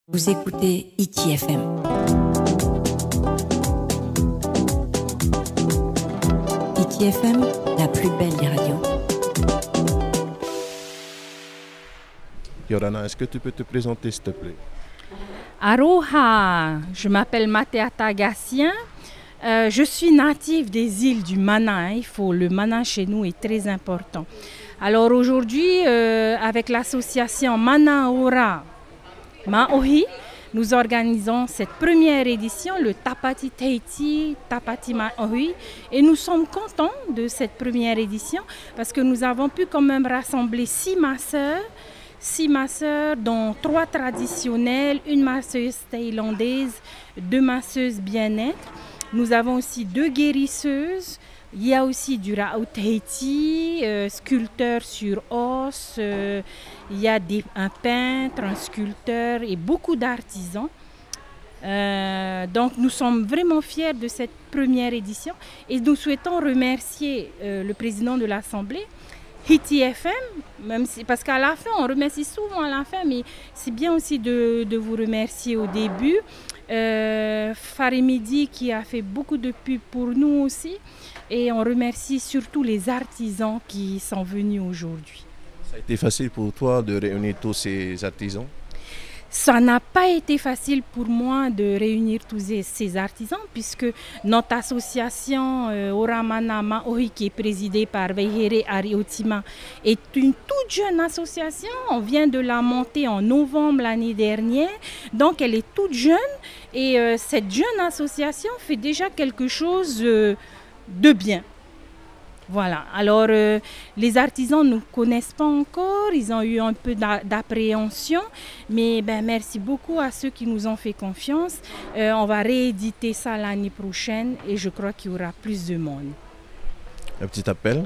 Vous écoutez ITFM. ITFM, la plus belle des radios. Yorana, est-ce que tu peux te présenter s'il te plaît? Aroha, je m'appelle Mateata Gassien. Je suis native des îles du Mana. Le Mana chez nous est très important. Alors aujourd'hui, avec l'association Mana Ora Maohi, nous organisons cette première édition, le Tapati Teiti, Tapati Maohi. Et nous sommes contents de cette première édition parce que nous avons pu quand même rassembler 6 masseurs, dont 3 traditionnelles, une masseuse thaïlandaise, 2 masseuses bien-être. Nous avons aussi 2 guérisseuses. Il y a aussi du Rao Teiti, sculpteur sur os. Il y a un peintre, un sculpteur et beaucoup d'artisans. Donc nous sommes vraiment fiers de cette première édition. Et nous souhaitons remercier le président de l'Assemblée, ITFM, parce qu'à la fin, on remercie souvent à la fin, mais c'est bien aussi de vous remercier au début. Farimidi qui a fait beaucoup de pubs pour nous aussi. Et on remercie surtout les artisans qui sont venus aujourd'hui. Ça a été facile pour toi de réunir tous ces artisans? Ça n'a pas été facile pour moi de réunir tous ces artisans puisque notre association Oramana Maohi, qui est présidée par Veihere Ariotima, est une toute jeune association. On vient de la monter en novembre l'année dernière, donc elle est toute jeune et cette jeune association fait déjà quelque chose de bien. Voilà, alors les artisans ne nous connaissent pas encore, ils ont eu un peu d'appréhension, mais merci beaucoup à ceux qui nous ont fait confiance. On va rééditer ça l'année prochaine et je crois qu'il y aura plus de monde. Un petit appel?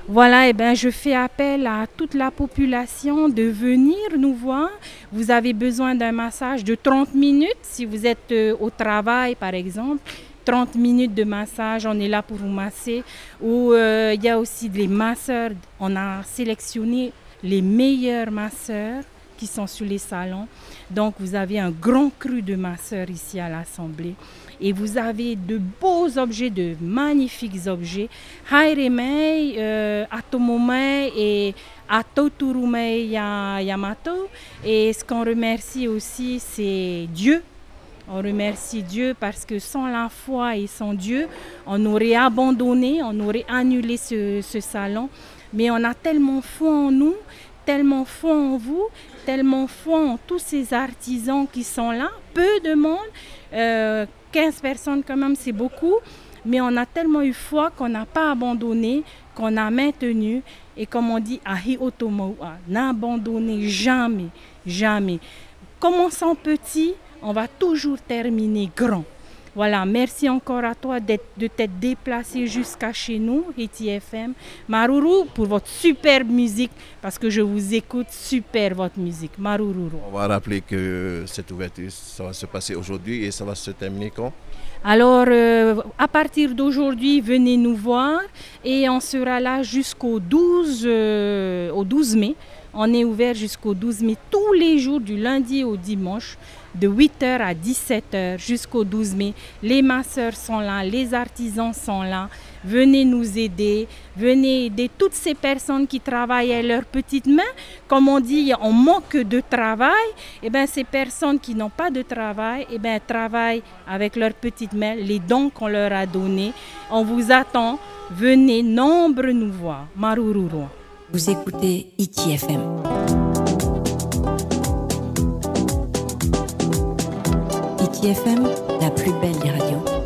Voilà, je fais appel à toute la population de venir nous voir. Vous avez besoin d'un massage de 30 minutes si vous êtes au travail par exemple. 30 minutes de massage, on est là pour vous masser. Ou il y a aussi des masseurs, on a sélectionné les meilleurs masseurs qui sont sur les salons. Donc vous avez un grand cru de masseurs ici à l'Assemblée. Et vous avez de beaux objets, de magnifiques objets. Hairemei, Atomomei et Atoturumei Yamato. Et ce qu'on remercie aussi, c'est Dieu. On remercie Dieu parce que sans la foi et sans Dieu, on aurait abandonné, on aurait annulé ce salon. Mais on a tellement foi en nous, tellement foi en vous, tellement foi en tous ces artisans qui sont là. Peu de monde, 15 personnes quand même, c'est beaucoup. Mais on a tellement eu foi qu'on n'a pas abandonné, qu'on a maintenu. Et comme on dit, Ahi Otomoa, n'abandonnez jamais, jamais. Commençons petit. On va toujours terminer grand. Voilà, merci encore à toi de t'être déplacé jusqu'à chez nous, ITFM. Maruru, pour votre superbe musique, parce que je vous écoute, super votre musique. Maruru. On va rappeler que cette ouverture, ça va se passer aujourd'hui et ça va se terminer quand? Alors, à partir d'aujourd'hui, venez nous voir et on sera là jusqu'au 12 mai. On est ouvert jusqu'au 12 mai, tous les jours, du lundi au dimanche, de 8h à 17h jusqu'au 12 mai. Les masseurs sont là, les artisans sont là. Venez nous aider, venez aider toutes ces personnes qui travaillent à leurs petites mains. Comme on dit, on manque de travail. Ces personnes qui n'ont pas de travail, travaillent avec leurs petites mains, les dons qu'on leur a donnés. On vous attend, venez, nombreux nous voir. Marururu. Vous écoutez ITFM. ITFM, la plus belle des radios.